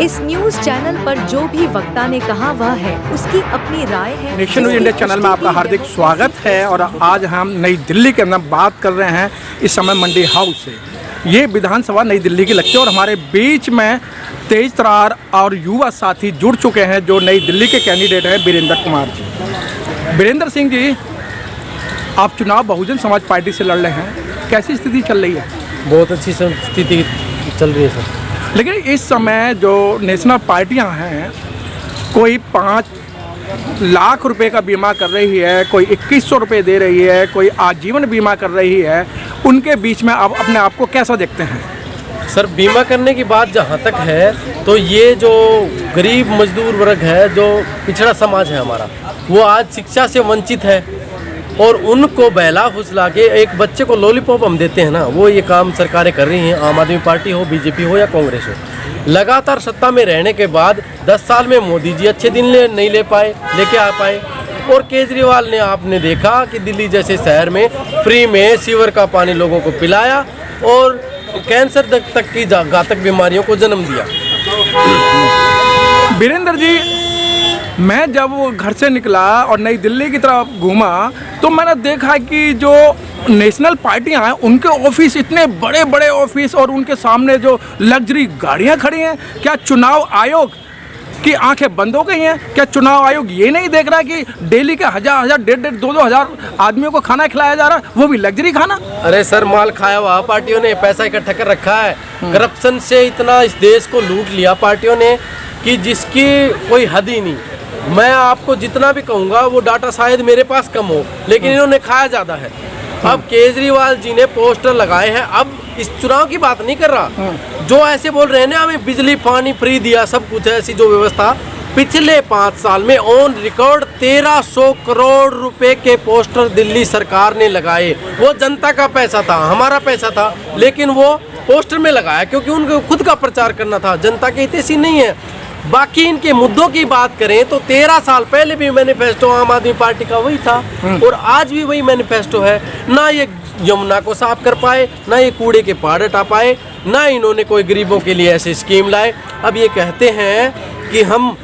इस news channel पर जो भी वक्ता ने कहा वह है उसकी अपनी राय है। नेशन न्यूज इंडिया चैनल में आपका हार्दिक स्वागत है और आज हम नई दिल्ली के अंदर बात कर रहे हैं इस समय मंडी हाउस से। ये विधानसभा नई दिल्ली की लगती है और हमारे बीच में तेज तरार और युवा साथी जुड़ चुके हैं जो नई दिल्ली के कैंडिडेट हैं वीरेंद्र कुमार जी। वीरेंद्र सिंह जी, आप चुनाव बहुजन समाज पार्टी से लड़ रहे हैं, कैसी स्थिति चल रही है? बहुत अच्छी स्थिति चल रही है सर। लेकिन इस समय जो नेशनल पार्टियां हैं, कोई 5 लाख रुपए का बीमा कर रही है, कोई 2100 रुपये दे रही है, कोई आजीवन बीमा कर रही है, उनके बीच में आप अपने आप को कैसा देखते हैं? सर, बीमा करने की बात जहाँ तक है तो ये जो गरीब मजदूर वर्ग है, जो पिछड़ा समाज है हमारा, वो आज शिक्षा से वंचित है और उनको बहला फुसला के एक बच्चे को लॉलीपॉप हम देते हैं ना, वो ये काम सरकारें कर रही हैं। आम आदमी पार्टी हो, बीजेपी हो या कांग्रेस हो, लगातार सत्ता में रहने के बाद 10 साल में मोदी जी अच्छे दिन नहीं लेके आ पाए। और केजरीवाल ने, आपने देखा कि दिल्ली जैसे शहर में फ्री में सीवर का पानी लोगों को पिलाया और कैंसर तक की घातक बीमारियों को जन्म दिया। वीरेंद्र जी, मैं जब घर से निकला और नई दिल्ली की तरफ घूमा तो मैंने देखा कि जो नेशनल पार्टियां हैं उनके ऑफिस इतने बड़े बड़े ऑफिस और उनके सामने जो लग्जरी गाड़ियां खड़ी हैं। क्या चुनाव आयोग की आंखें बंद हो गई हैं? क्या चुनाव आयोग ये नहीं देख रहा कि डेली के 1000, 1,500, 2,000 आदमियों को खाना खिलाया जा रहा है, वो भी लग्जरी खाना? अरे सर, माल खाया हुआ पार्टियों ने, पैसा इकट्ठा कर रखा है। करप्शन से इतना इस देश को लूट लिया पार्टियों ने कि जिसकी कोई हद ही नहीं। मैं आपको जितना भी कहूँगा वो डाटा शायद मेरे पास कम हो, लेकिन इन्होंने खाया ज़्यादा है। अब केजरीवाल जी ने पोस्टर लगाए हैं, अब इस चुनाव की बात नहीं कर रहा, जो ऐसे बोल रहे हैं ना हमें बिजली पानी फ्री दिया, सब कुछ है, ऐसी जो व्यवस्था पिछले 5 साल में ऑन रिकॉर्ड 1300 करोड़ रुपए के पोस्टर दिल्ली सरकार ने लगाए। वो जनता का पैसा था, हमारा पैसा था, लेकिन वो पोस्टर में लगाया क्योंकि उनको खुद का प्रचार करना था, जनता के हितैषी नहीं है। बाकी इनके मुद्दों की बात करें तो 13 साल पहले भी मैनिफेस्टो आम आदमी पार्टी का वही था और आज भी वही मैनिफेस्टो है। ना ये यमुना को साफ कर पाए, ना ये कूड़े के पहाड़ हटा पाए, ना इन्होंने कोई गरीबों के लिए ऐसी स्कीम लाए। अब ये कहते हैं कि हम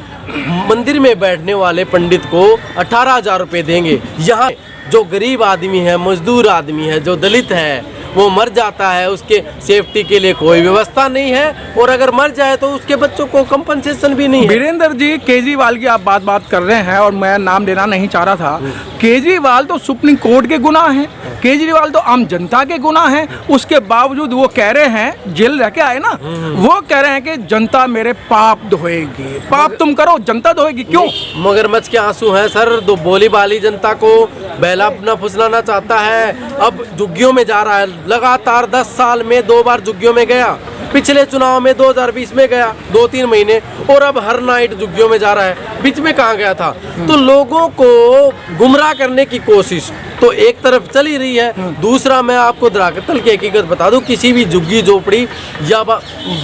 मंदिर में बैठने वाले पंडित को 18,000 रुपये देंगे। यहाँ जो गरीब आदमी है, मजदूर आदमी है, जो दलित है, वो मर जाता है, उसके सेफ्टी के लिए कोई व्यवस्था नहीं है और अगर मर जाए तो उसके बच्चों को कंपनसेशन भी नहीं है। वीरेंद्र जी, केजरीवाल की आप बात कर रहे हैं और मैं नाम लेना नहीं चाह रहा था। केजरीवाल तो सुप्रीम कोर्ट के गुनाह हैं, केजरीवाल तो आम जनता के गुनाह हैं, उसके बावजूद वो कह रहे हैं, जेल रह के आए ना, वो कह रहे हैं कि जनता मेरे पाप धोएगी। पाप तुम करो, जनता धोएगी। क्यों? मगरमच्छ के आंसू हैं सर। दो बोली बाली जनता को बहलाना फुसलाना चाहता है। अब झुग्गियों में जा रहा है, लगातार 10 साल में 2 बार झुग्गियों में गया, पिछले चुनाव में 2020 में गया 2-3 महीने, और अब हर नाइट झुग्गियों में जा रहा है। बीच में कहाँ गया था? तो लोगों को गुमराह करने की कोशिश तो एक तरफ चल ही रही है, दूसरा मैं आपको धरातल की हकीकत बता दूं, किसी भी झुग्गी झोपड़ी या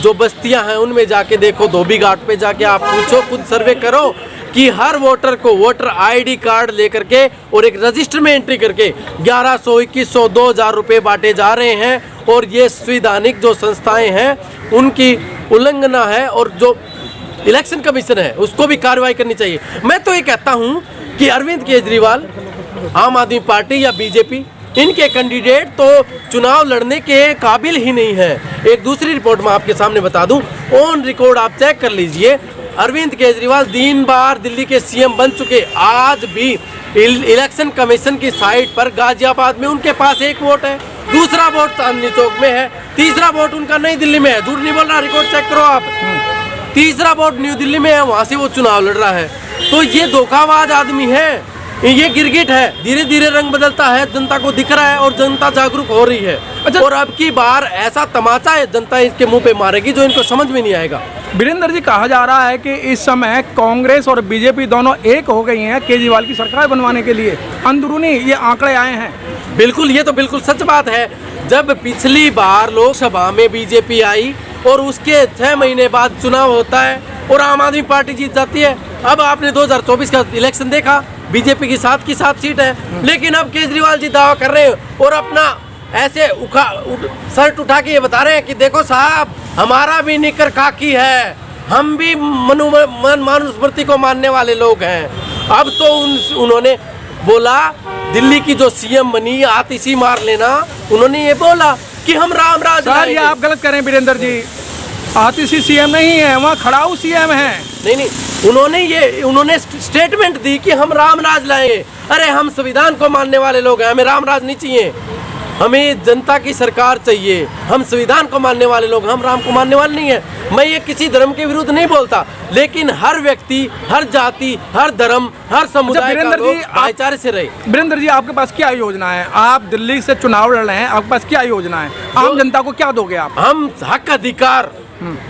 जो बस्तियां हैं उनमें जाके देखो, धोबी घाट पे जाके आप पूछो, खुद सर्वे करो कि हर वोटर को वोटर आईडी कार्ड लेकर के और एक रजिस्टर में एंट्री करके 1100, 2100, 2,000 रुपये बांटे जा रहे हैं। और ये संवैधानिक जो संस्थाएं हैं उनकी उल्लंघना है और जो इलेक्शन कमीशन है उसको भी कार्रवाई करनी चाहिए। मैं तो ये कहता हूँ कि अरविंद केजरीवाल, आम आदमी पार्टी या बीजेपी, इनके कैंडिडेट तो चुनाव लड़ने के काबिल ही नहीं है। एक दूसरी रिपोर्ट में आपके सामने बता दूं, ऑन रिकॉर्ड आप चेक कर लीजिए, अरविंद केजरीवाल 3 बार दिल्ली के सीएम बन चुके। आज भी इलेक्शन कमीशन की साइट पर गाजियाबाद में उनके पास 1 वोट है, दूसरा वोट चांदनी चौक में है, तीसरा वोट उनका नई दिल्ली में है। झूठ नहीं बोल रहा, रिकॉर्ड चेक करो आप। तीसरा वोट न्यू दिल्ली में है, वहाँ से वो चुनाव लड़ रहा है। तो ये धोखाबाज आदमी है, ये गिरगिट है, धीरे धीरे रंग बदलता है, जनता को दिख रहा है और जनता जागरूक हो रही है। अच्छा, और अब की बार ऐसा तमाचा है जनता इसके मुंह पे मारेगी जो इनको समझ में नहीं आएगा। वीरेंद्र जी, कहा जा रहा है कि इस समय कांग्रेस और बीजेपी दोनों एक हो गई हैं केजरीवाल की सरकार बनवाने के लिए। अंदरूनी ये आंकड़े आए हैं। बिल्कुल, ये तो बिल्कुल सच बात है। जब पिछली बार लोकसभा में बीजेपी आई और उसके 6 महीने बाद चुनाव होता है और आम आदमी पार्टी जीत जाती है। अब आपने 2024 का इलेक्शन देखा, बीजेपी की 7 की 7 सीट है, लेकिन अब केजरीवाल जी दावा कर रहे हैं और अपना ऐसे शर्ट उठा के ये बता रहे हैं कि देखो साहब, हमारा भी निकर खाकी है, हम भी मनुस्मृति को मानने वाले लोग हैं। अब तो उन्होंने बोला, दिल्ली की जो सीएम बनी आतिशी मार लेना, उन्होंने ये बोला कि हम राम राज सर, ये आप गलत करें वीरेंद्र जी, आतिशी सीएम नहीं है, वहाँ खड़ाऊ सीएम है। नहीं, उन्होंने स्टेटमेंट दी कि हम राम राज लाएंगे। अरे हम संविधान को मानने वाले लोग हैं, हमें राम राज नहीं चाहिए, हमें जनता की सरकार चाहिए। हम संविधान को मानने वाले लोग, हम राम को मानने वाले नहीं है। मैं ये किसी धर्म के विरुद्ध नहीं बोलता, लेकिन हर व्यक्ति, हर जाति, हर धर्म, हर समुदाय का लोग भाईचारे से रहे। वीरेंद्र जी, आपके पास क्या योजना है? आप दिल्ली से चुनाव लड़ रहे हैं, आपके पास क्या योजना है? आम जनता को क्या दोगे आप? हम हक अधिकार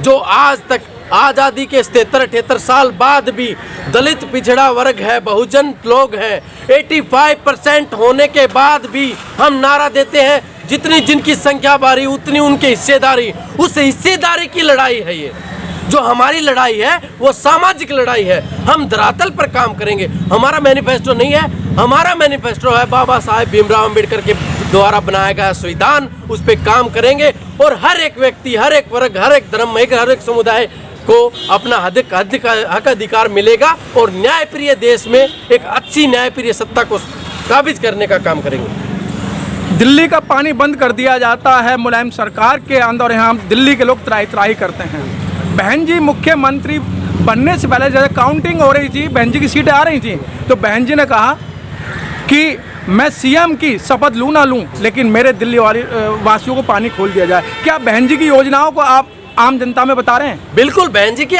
जो आज तक आज़ादी के 77-78 साल बाद भी दलित पिछड़ा वर्ग है, बहुजन लोग हैं, 85% होने के बाद भी हम नारा देते हैं, जितनी जिनकी संख्या बारी उतनी उनकी हिस्सेदारी। उस हिस्सेदारी की लड़ाई है ये। जो हमारी लड़ाई है वो सामाजिक लड़ाई है। हम धरातल पर काम करेंगे। हमारा मैनिफेस्टो नहीं है, हमारा मैनिफेस्टो है बाबा साहेब भीमराव अंबेडकर के द्वारा बनाया गया संविधान। उस पर काम करेंगे और हर एक व्यक्ति, हर एक वर्ग, हर एक धर्म, हर एक समुदाय को अपना हक अधिकार मिलेगा और न्यायप्रिय देश में एक अच्छी न्यायप्रिय सत्ता को काबिज करने का काम करेंगे। दिल्ली का पानी बंद कर दिया जाता है मुलायम सरकार के अंदर, यहाँ दिल्ली के लोग त्राही त्राही करते हैं। बहन जी मुख्यमंत्री बनने से पहले जैसे काउंटिंग हो रही थी, बहन जी की सीटें आ रही थी, तो बहन जी ने कहा कि मैं सीएम की शपथ लूँ ना लूँ, लेकिन मेरे दिल्ली वासियों को पानी खोल दिया जाए। क्या बहन जी की योजनाओं को आप आम जनता में बता रहे हैं? बिल्कुल, बहन जी की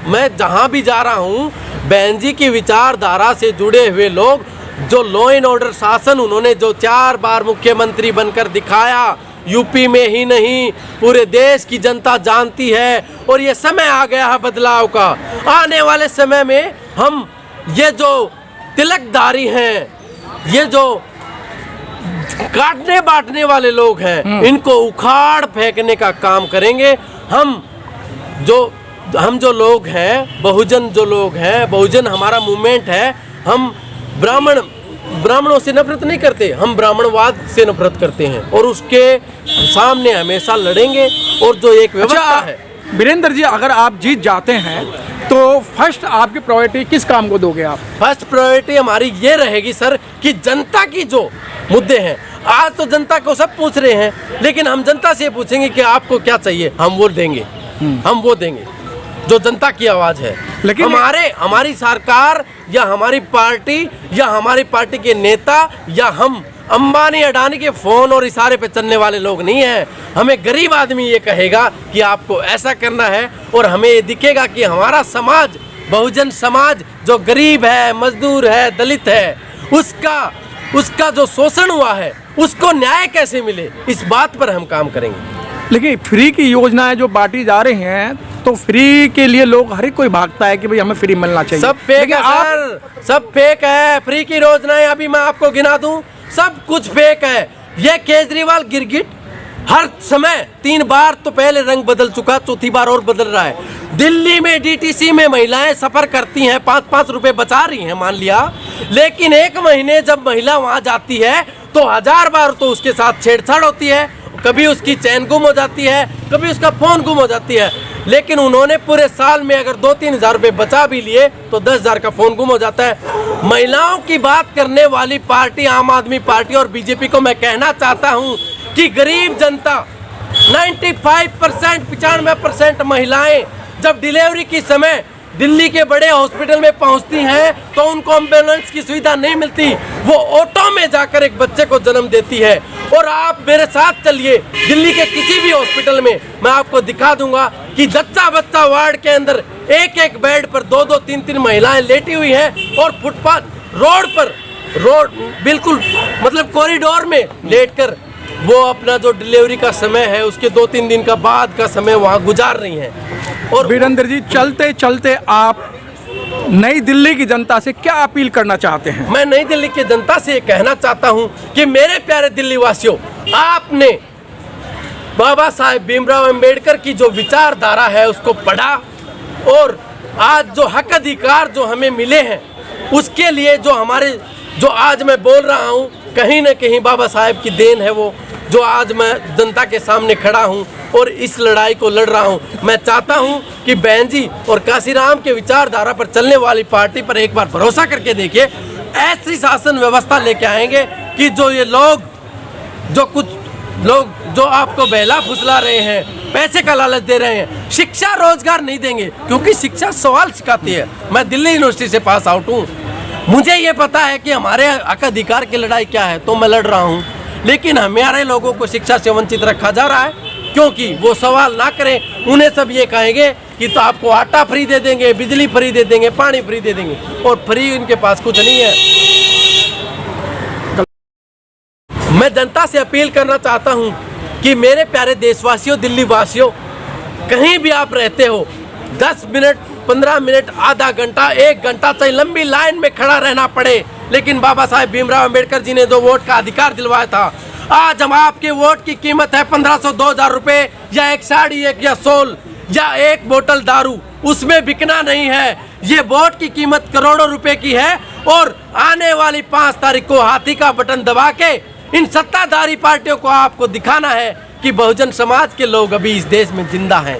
मैं जहाँ भी जा रहा हूँ, बहन जी की विचारधारा से जुड़े हुए लोग, जो लॉ एंड ऑर्डर शासन उन्होंने जो 4 बार मुख्यमंत्री बनकर दिखाया, यूपी में ही नहीं पूरे देश की जनता जानती है। और ये समय आ गया है बदलाव का। आने वाले समय में हम ये जो तिलकधारी हैं, ये जो काटने बांटने वाले लोग हैं, इनको उखाड़ फेंकने का काम करेंगे। हम जो लोग हैं, बहुजन जो लोग हैं, बहुजन हमारा मूवमेंट है। हम ब्राह्मणों से नफरत नहीं करते, हम ब्राह्मणवाद से नफरत करते हैं और उसके सामने हमेशा लड़ेंगे। और जो एक व्यवस्था है। वीरेंद्र जी, अगर आप जीत जाते हैं तो फर्स्ट आपकी प्रायोरिटी किस काम को दोगे आप? फर्स्ट प्रायोरिटी हमारी ये रहेगी सर कि जनता की जो मुद्दे हैं, आज तो जनता को सब पूछ रहे हैं, लेकिन हम जनता से पूछेंगे कि आपको क्या चाहिए, हम वो देंगे। हम वो देंगे जो जनता की आवाज़ है। लेकिन हमारी सरकार या हमारी पार्टी या हमारी पार्टी के नेता या हम अंबानी अडानी के फोन और इशारे पे चलने वाले लोग नहीं हैं। हमें गरीब आदमी ये कहेगा कि आपको ऐसा करना है, और हमें ये दिखेगा कि हमारा समाज, बहुजन समाज जो गरीब है, मजदूर है, दलित है, उसका जो शोषण हुआ है उसको न्याय कैसे मिले, इस बात पर हम काम करेंगे। लेकिन फ्री की योजनाएं जो बांटी जा रही हैं, तो फ्री के लिए लोग हर एक कोई भागता है कि भाई हमें फ्री मिलना चाहिए। सब फेक है सर, सब फेक है। फ्री की योजनाएं अभी मैं आपको गिना दूं, सब कुछ फेक है। ये केजरीवाल गिरगिट हर समय 3 बार तो पहले रंग बदल चुका, चौथी बार और बदल रहा है। दिल्ली में डीटीसी में महिलाएं सफर करती हैं, 5-5 रुपए बचा रही हैं मान लिया, लेकिन 1 महीने जब महिला वहां जाती है तो 1000 बार तो उसके साथ छेड़छाड़ होती है। कभी उसकी चैन गुम हो जाती है, कभी उसका फोन गुम हो जाती है। लेकिन उन्होंने पूरे साल में अगर 2-3 हज़ार रुपये बचा भी लिए तो 10 हज़ार का फोन गुम हो जाता है। महिलाओं की बात करने वाली पार्टी आम आदमी पार्टी और बीजेपी को मैं कहना चाहता हूं कि गरीब जनता 95% 95% महिलाएं जब डिलीवरी के समय दिल्ली के बड़े हॉस्पिटल में पहुंचती हैं तो उनको एम्बुलेंस की सुविधा नहीं मिलती, वो ऑटो में जाकर एक बच्चे को जन्म देती है। और आप मेरे साथ चलिए दिल्ली के किसी भी हॉस्पिटल में, मैं आपको दिखा दूंगा कि जच्चा बच्चा वार्ड के अंदर एक बेड पर 2-2 3-3 महिलाएं लेटी हुई हैं और फुटपाथ रोड बिल्कुल मतलब कॉरिडोर में लेटकर वो अपना जो डिलीवरी का समय है उसके 2-3 दिन का बाद का समय वहाँ गुजार रही हैं। और वीरेंद्र जी, चलते चलते आप नई दिल्ली की जनता से क्या अपील करना चाहते हैं? मैं नई दिल्ली की जनता से ये कहना चाहता हूँ कि मेरे प्यारे दिल्ली वासियों, आपने बाबा साहेब भीमराव अंबेडकर की जो विचारधारा है उसको पढ़ा, और आज जो हक अधिकार जो हमें मिले हैं उसके लिए जो आज मैं बोल रहा हूँ, कहीं न कहीं बाबा साहेब की देन है। वो जो आज मैं जनता के सामने खड़ा हूँ और इस लड़ाई को लड़ रहा हूँ। मैं चाहता हूँ कि बहन जी और काशीराम के विचारधारा पर चलने वाली पार्टी पर एक बार भरोसा करके देखिए। ऐसी शासन व्यवस्था लेके आएंगे कि जो ये लोग जो आपको बहला फुसला रहे हैं, पैसे का लालच दे रहे हैं, शिक्षा रोजगार नहीं देंगे, क्योंकि शिक्षा सवाल सिखाती है। मैं दिल्ली यूनिवर्सिटी से पास आउट हूँ, मुझे ये पता है कि हमारे हक अधिकार की लड़ाई क्या है, तो मैं लड़ रहा हूँ। लेकिन हमारे लोगों को शिक्षा से वंचित रखा जा रहा है, क्योंकि वो सवाल ना करें। उन्हें सब ये कहेंगे कि तो आपको आटा फ्री दे देंगे, बिजली फ्री दे देंगे, पानी फ्री दे देंगे, और फ्री इनके पास कुछ नहीं है। मैं जनता से अपील करना चाहता हूँ कि मेरे प्यारे देशवासियों, दिल्ली वासियों, कहीं भी आप रहते हो, 10 मिनट, 15 मिनट, आधा घंटा, 1 घंटा चाहे लंबी लाइन में खड़ा रहना पड़े, लेकिन बाबा साहेब भीमराव अंबेडकर जी ने जो वोट का अधिकार दिलवाया था, आज हम आपके वोट की कीमत है 1500, 2000 रुपए, या एक साड़ी, एक या सोल, या एक बोतल दारू, उसमें बिकना नहीं है। ये वोट की कीमत करोड़ों रुपए की है, और आने वाली 5 तारीख को हाथी का बटन दबा के इन सत्ताधारी पार्टियों को आपको दिखाना है कि बहुजन समाज के लोग अभी इस देश में जिंदा हैं।